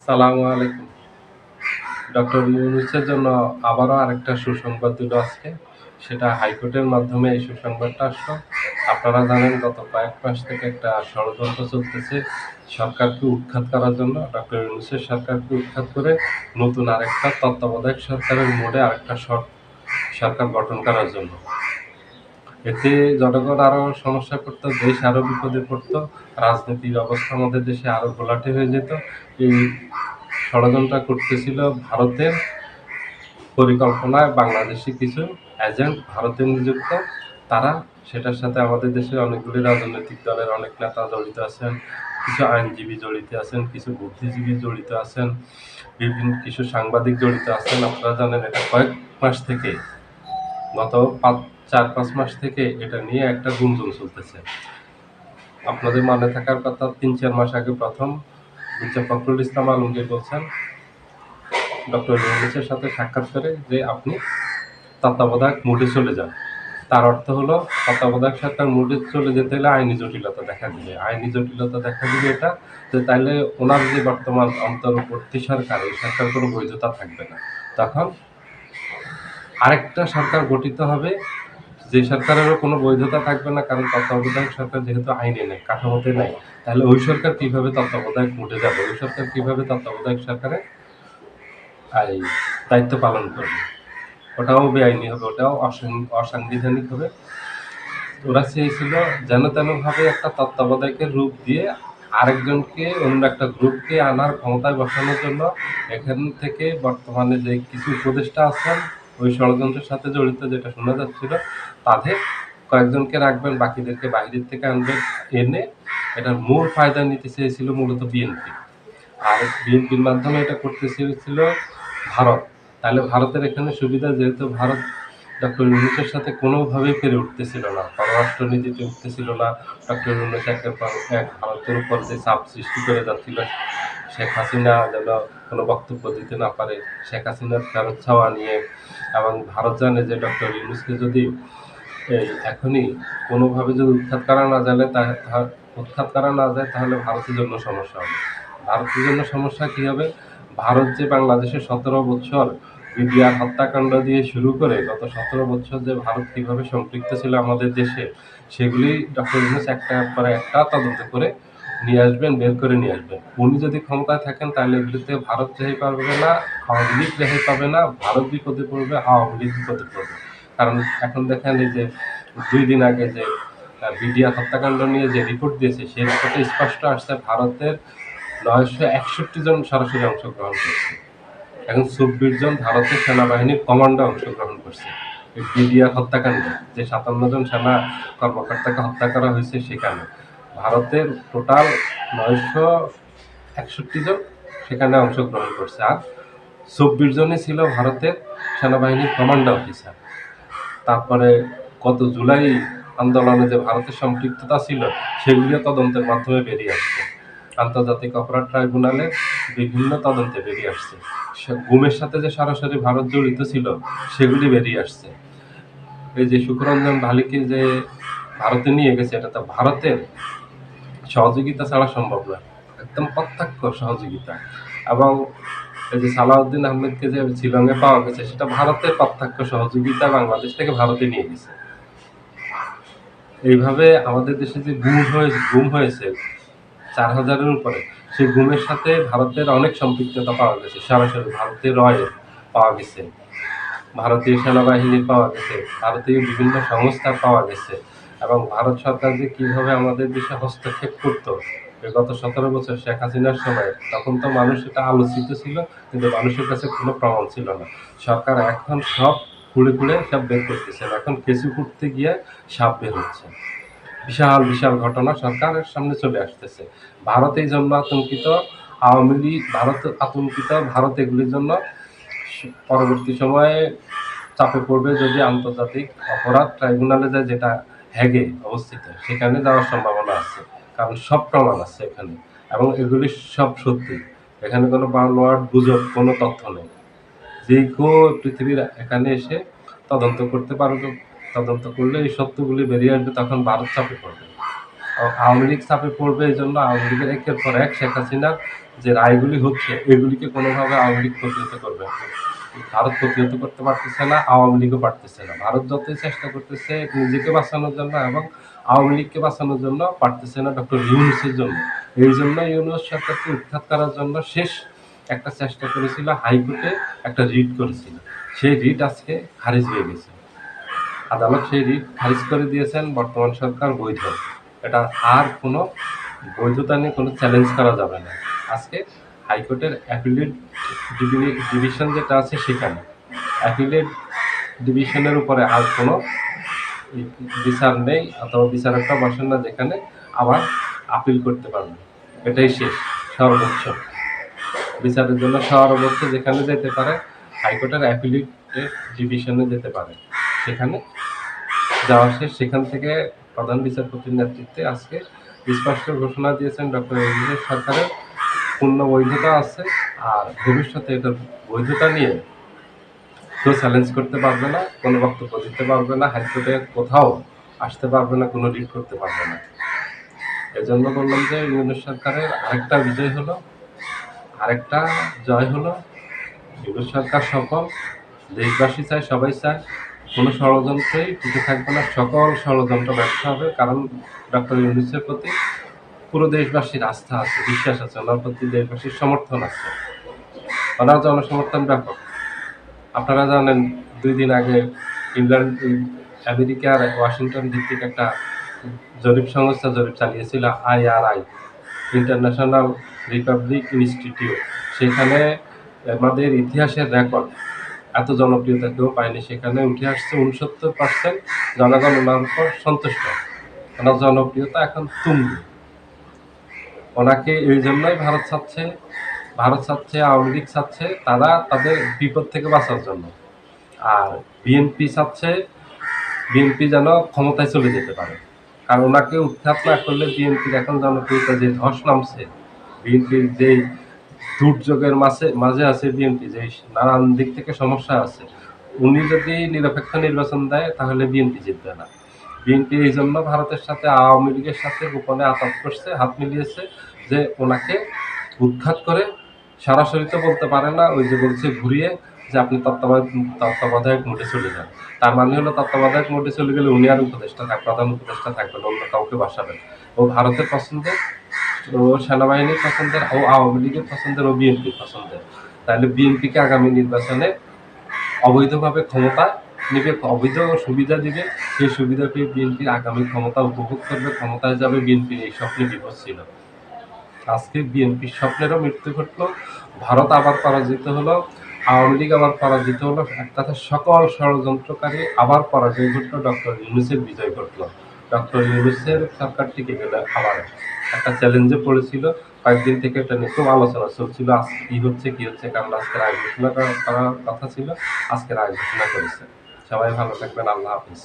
সালামু আলাইকুম। ডক্টর ইউনূসের জন্য আবারও আরেকটা সুসংবাদ দিল আজকে। সেটা হাইকোর্টের মাধ্যমে এই সুসংবাদটা আসলো। আপনারা জানেন গত কয়েক মাস থেকে একটা ষড়যন্ত্র চলতেছে সরকারকে উৎখাত করার জন্য। ডক্টর ইউনূসের সরকারকে উৎখাত করে নতুন আরেকটা তত্ত্বাবধায়ক সরকারের মোডে আরেকটা সরকার গঠন করার জন্য। এতে জনগণ আরও সমস্যায় পড়তো, দেশ আরও বিপদে পড়তো, রাজনীতির অবস্থা আমাদের দেশে আরও ঘোলাটে হয়ে যেত। এই ষড়যন্ত্র করতেছিল ভারতের পরিকল্পনায় বাংলাদেশি কিছু এজেন্ট ভারতে নিযুক্ত। তারা সেটার সাথে আমাদের দেশের অনেকগুলি রাজনৈতিক দলের অনেক নেতা জড়িত আছেন, কিছু আইনজীবী জড়িত আছেন, কিছু বুদ্ধিজীবী জড়িত আছেন, বিভিন্ন কিছু সাংবাদিক জড়িত আছেন। আপনারা জানেন এটা কয়েক মাস থেকে, গত 4-5 মাস থেকে এটা নিয়ে একটা গুঞ্জন চলতেছে। আপনাদের মনে থাকার কথা 3-4 মাস আগে প্রথম মির্জা ফখরুল ইসলাম আলমগীর বলছেন ডক্টর ইউনূসের সাথে সাক্ষাৎ করে যে আপনি তত্ত্বাবধায়ক মোডে চলে যান। তার অর্থ হলো তত্ত্বাবধায়ক সরকার মোডে চলে যেতে হলে আইনি জটিলতা দেখা দিবে। আইনি জটিলতা দেখা দিবে এটা যে তাইলে ওনার যে বর্তমান অন্তর্বর্তী সরকার, এই সরকার কোনো বৈধতা থাকবে না। তখন আরেকটা সরকার গঠিত হবে, যে সরকারেরও কোনো বৈধতা থাকবে না, কারণ তত্ত্বাবধায়ক সরকার যেহেতু আইনে নেই, কাঠামোতে নেই। তাহলে ওই সরকার কিভাবে তত্ত্বাবধায়ক মোডে যাবে? ওই সরকার কিভাবে তত্ত্বাবধায়ক সরকারের এই দায়িত্ব পালন করবে? ওটাও বেআইনি হবে, ওটাও অসাংবিধানিক হবে। ওরা চেয়েছিল যেন তেনভাবে একটা তত্ত্বাবধায়কের রূপ দিয়ে আরেকজনকে, অন্য একটা গ্রুপকে আনার ক্ষমতায় বসানোর জন্য এখান থেকে বর্তমানে যে কিছু উপদেষ্টা আছেন ওই ষড়যন্ত্রের সাথে জড়িত, যেটা শোনা যাচ্ছিল, তাদের কয়েকজনকে রাখবেন, বাকিদেরকে বাইরের থেকে আনবেন, এনে এটার মূল ফায়দা নিতে চেয়েছিল মূলত বিএনপি। আর বিএনপির মাধ্যমে এটা করতে চেয়েছিল ভারত। তাহলে ভারতের এখানে সুবিধা, যেহেতু ভারত ডক্টর ইউনূসের সাথে কোনোভাবেই পেরে উঠতেছিল না, পররাষ্ট্রনীতিতে উঠতেছিল না। ডক্টর ইউনূস একের পর এক ভারতের উপর যে চাপ সৃষ্টি করে যাচ্ছিল, শেখ হাসিনা যেন কোনো বক্তব্য দিতে না পারে, শেখ হাসিনার ফেরত চাওয়া নিয়ে। এবং ভারত জানে যে ডক্টর ইউনূসকে যদি এখনই কোনোভাবে যদি উৎখাত করা না যায় তাহলে ভারতের জন্য সমস্যা হবে। ভারতের জন্য সমস্যা কী হবে? ভারত যে বাংলাদেশে 17 বছর বিডিআর হত্যাকাণ্ড দিয়ে শুরু করে গত 17 বছর যে ভারত কীভাবে সম্পৃক্ত ছিল আমাদের দেশে, সেগুলি ডক্টর ইউনূস একটার পর একটা তদন্ত করে নিয়ে আসবেন, বের করে নিয়ে আসবেন। উনি যদি ক্ষমতায় থাকেন তাহলে এগুলিতে ভারত রেহাই পাবে না, আওয়ামী লীগ রেহাই পাবে না, ভারত বিপদে পড়বে, আওয়ামী লীগ বিপদে পড়বে। কারণ এখন দেখেন এই যে 2 দিন আগে যে বিডিআর হত্যাকাণ্ড নিয়ে যে রিপোর্ট দিয়েছে, সেই রিপোর্টে স্পষ্ট আসছে ভারতের 961 জন সরাসরি অংশগ্রহণ করছে। এখন 24 জন ভারতের সেনাবাহিনীর কমান্ডো অংশগ্রহণ করছে এই বিডিআর হত্যাকাণ্ডে, যে 57 জন সেনা কর্মকর্তাকে হত্যা করা হয়েছে সেখানে। ভারতের টোটাল 961 জন সেখানে অংশগ্রহণ করছে, আর 24 জনই ছিল ভারতের সেনাবাহিনীর কমান্ডো অফিসার। তারপরে গত জুলাই আন্দোলনে যে ভারতের সম্পৃক্ততা ছিল, সেগুলিও তদন্তের মাধ্যমে বেরিয়ে আসছে। আন্তর্জাতিক অপরাধ ট্রাইব্যুনালে বিভিন্ন তদন্তে বেরিয়ে আসছে। গুমের সাথে যে সরাসরি ভারত জড়িত ছিল, সেগুলি বেরিয়ে আসছে। এই যে সুখরঞ্জন ঢালিকে যে ভারতে নিয়ে গেছে, এটা তো ভারতের সহযোগিতা ছাড়া সম্ভব নয়, একদম প্রত্যক্ষ সহযোগিতা। এবং এই যে সালাউদ্দিন আহমেদকে যে শিলংয়ে পাওয়া গেছে, সেটা ভারতের প্রত্যক্ষ সহযোগিতা, বাংলাদেশ থেকে ভারতে নিয়ে গেছে। এইভাবে আমাদের দেশে যে গুম হয়েছে 4000-এর উপরে, সেই গুমের সাথে ভারতের অনেক সম্পৃক্ততা পাওয়া গেছে। সরাসরি ভারতের রয়ের পাওয়া গেছে, ভারতীয় সেনাবাহিনীর পাওয়া গেছে, ভারতীয় বিভিন্ন সংস্থার পাওয়া গেছে। এবং ভারত সরকার যে কীভাবে আমাদের দেশে হস্তক্ষেপ করতো গত 17 বছর শেখ হাসিনার সময়, তখন তো মানুষ এটা আলোচিত ছিল, কিন্তু মানুষের কাছে কোনো প্রমাণ ছিল না। সরকার এখন সব খুঁড়ে সব বের করতেছে, এখন কেঁচু খুঁড়তে গিয়ে সাপ বের হচ্ছে। বিশাল বিশাল ঘটনা সরকারের সামনে চলে আসতেছে। ভারত এই জন্য আতঙ্কিত, আওয়ামী লীগ ভারত আতঙ্কিত, ভারত এগুলির জন্য পরবর্তী সময়ে চাপে পড়বে যদি আন্তর্জাতিক অপরাধ ট্রাইব্যুনালে যায়, যেটা হ্যাগে অবস্থিত, সেখানে যাওয়ার সম্ভাবনা আছে। কারণ সব প্রমাণ আছে এখানে, এবং এগুলি সব সত্যি। এখানে কোনো বানোয়াট গুজব, কোনো তথ্য নেই। যে কেউ পৃথিবীর এখানে এসে তদন্ত করতে পারবে, তদন্ত করলে এই সত্যগুলি বেরিয়ে আসবে, তখন ভারত চাপে পড়বে। আওয়ামী লীগ চাপে পড়বে। এই জন্য আওয়ামী লীগের একের পর এক শেখ হাসিনার যে রায়গুলি হচ্ছে এগুলিকে কোনোভাবে আওয়ামী লীগ প্রতিহত করবে না। ভারত প্রতিহত করতে পারতেছে না, আওয়ামী লীগও পারতেছে না। ভারত যতই চেষ্টা করতেছে নিজেকে বাঁচানোর জন্য এবং আওয়ামী লীগকে বাঁচানোর জন্য পারতেছে না ডক্টর ইউনূসের জন্য। এই জন্য ইউনূস সরকারকে উৎখাত করার জন্য শেষ একটা চেষ্টা করেছিল, হাইকোর্টে একটা রিট করেছিল। সেই রিট আজকে খারিজ হয়ে গেছে। আদালত সেই রিট খারিজ করে দিয়েছেন, বর্তমান সরকার বৈধ। এটা আর কোনো বৈধতা নিয়ে কোনো চ্যালেঞ্জ করা যাবে না। আজকে হাইকোর্টের অ্যাপিলেট ডিভিশন যেটা আছে সেখানে অ্যাপিলেট ডিভিশনের উপরে আর কোনো বিচার নেই, অথবা বিচারকটা বসেন না, যেখানে আবার আপিল করতে পারবে। এটাই শেষ, সর্বোচ্চ বিচারের জন্য সর্বোচ্চ যেখানে যেতে পারে হাইকোর্টের অ্যাপিলেট ডিভিশনে যেতে পারে, সেখানে যাওয়া শেষ। সেখান থেকে প্রধান বিচারপতির নেতৃত্বে আজকে স্পষ্ট ঘোষণা দিয়েছেন ডক্টর ইউনূস সরকারের পূর্ণ বৈধতা আছে, আর ভবিষ্যতে এটার বৈধতা নিয়ে কেউ চ্যালেঞ্জ করতে পারবে না, কোনো বক্তব্য দিতে পারবে না, হাইকোর্টে কোথাও আসতে পারবে না, কোনো রিট করতে পারবে না। এজন্য বললাম যে ইউনূস সরকারের আরেকটা বিজয় হলো, আরেকটা জয় হলো। ইউনূস সরকার সফল, দেশবাসী চায়, সবাই চায়, কোনো ষড়যন্ত্রেই টিকে থাকবে না, সকল ষড়যন্ত্র ব্যর্থ হবে। কারণ ডক্টর ইউনূসের প্রতি পুরো দেশবাসীর আস্থা আছে, বিশ্বাস আছে, ওনার প্রতি দেশবাসীর সমর্থন আছে, ওনার জনসমর্থন ব্যাপক। আপনারা জানেন 2 দিন আগে ইংল্যান্ড, আমেরিকার ওয়াশিংটন ভিত্তিক একটা জরিপ সংস্থা জরিপ চালিয়েছিল, IRI, ইন্টারন্যাশনাল রিপাবলিক ইনস্টিটিউট। সেখানে আমাদের ইতিহাসের রেকর্ড এত জনপ্রিয়তা কেউ পায়নি। সেখানে উঠে আসছে 69% জনগণ ওনার উপর সন্তুষ্ট, ওনার জনপ্রিয়তা এখন তুঙ্গে। ওনাকে এই জন্যই ভারত চাচ্ছে, আওয়ামী লীগ চাচ্ছে, তারা তাদের বিপদ থেকে বাঁচার জন্য। আর বিএনপি চাচ্ছে বিএনপি যেন ক্ষমতায় চলে যেতে পারে, কারণ ওনাকে উৎখাত না করলে বিএনপির এখন জনপ্রিয়তা যে ধস নামছে, বিএনপির যে দুর্যোগের মাঝে আছে, বিএনপি যে নানান দিক থেকে সমস্যা আছে, উনি যদি নিরপেক্ষ নির্বাচন দেয় তাহলে বিএনপি জিতবে না। বিএনপি এই জন্য ভারতের সাথে, আওয়ামী লীগের সাথে গোপনে আতাত করছে, হাত মিলিয়েছে, যে ওনাকে উৎখাত করে, সরাসরি তো বলতে পারে না, ওই যে বলছে ঘুরিয়ে যে আপনি তত্ত্বাবধায়ক মোডে চলে যান। তার মানে হলো তত্ত্বাবধায়ক মোডে চলে গেলে উনি আর প্রধান উপদেষ্টা থাকবেন, অন্য কাউকে বসাবেন। ও ভারতের পছন্দের, ও সেনাবাহিনীর পছন্দের, ও আওয়ামী লীগের পছন্দের, ও বিএনপির পছন্দের। তাহলে বিএনপিকে আগামী নির্বাচনে অবৈধভাবে ক্ষমতা নিবে, অবৈধ সুবিধা দিবে, সেই সুবিধা পেয়ে বিএনপির আগামী ক্ষমতা উপভোগ করবে, ক্ষমতায় যাবে। বিএনপির এই স্বপ্নে বিপদ ছিল। আজকে বিএনপির স্বপ্নেরও মৃত্যু ঘটলো, ভারত আবার পরাজিত হলো, আওয়ামী লীগ আবার পরাজিত হলো, এক কথা সকল ষড়যন্ত্রকারী আবার পরাজয় ঘটলো, ডক্টর ইউনূসের বিজয় ঘটলো। ডক্টর ইউনূসের সরকার টিকে গেলে আবার একটা চ্যালেঞ্জে পড়েছিল। কয়েকদিন থেকে এটা নিয়ে খুব আলোচনা চলছিল, আজকে কি হচ্ছে, কারণ আজকে রায় ঘোষণা করার কথা ছিল, আজকে রায় ঘোষণা করেছে। সবাই ভালো থাকবেন, আল্লাহ হাফিজ।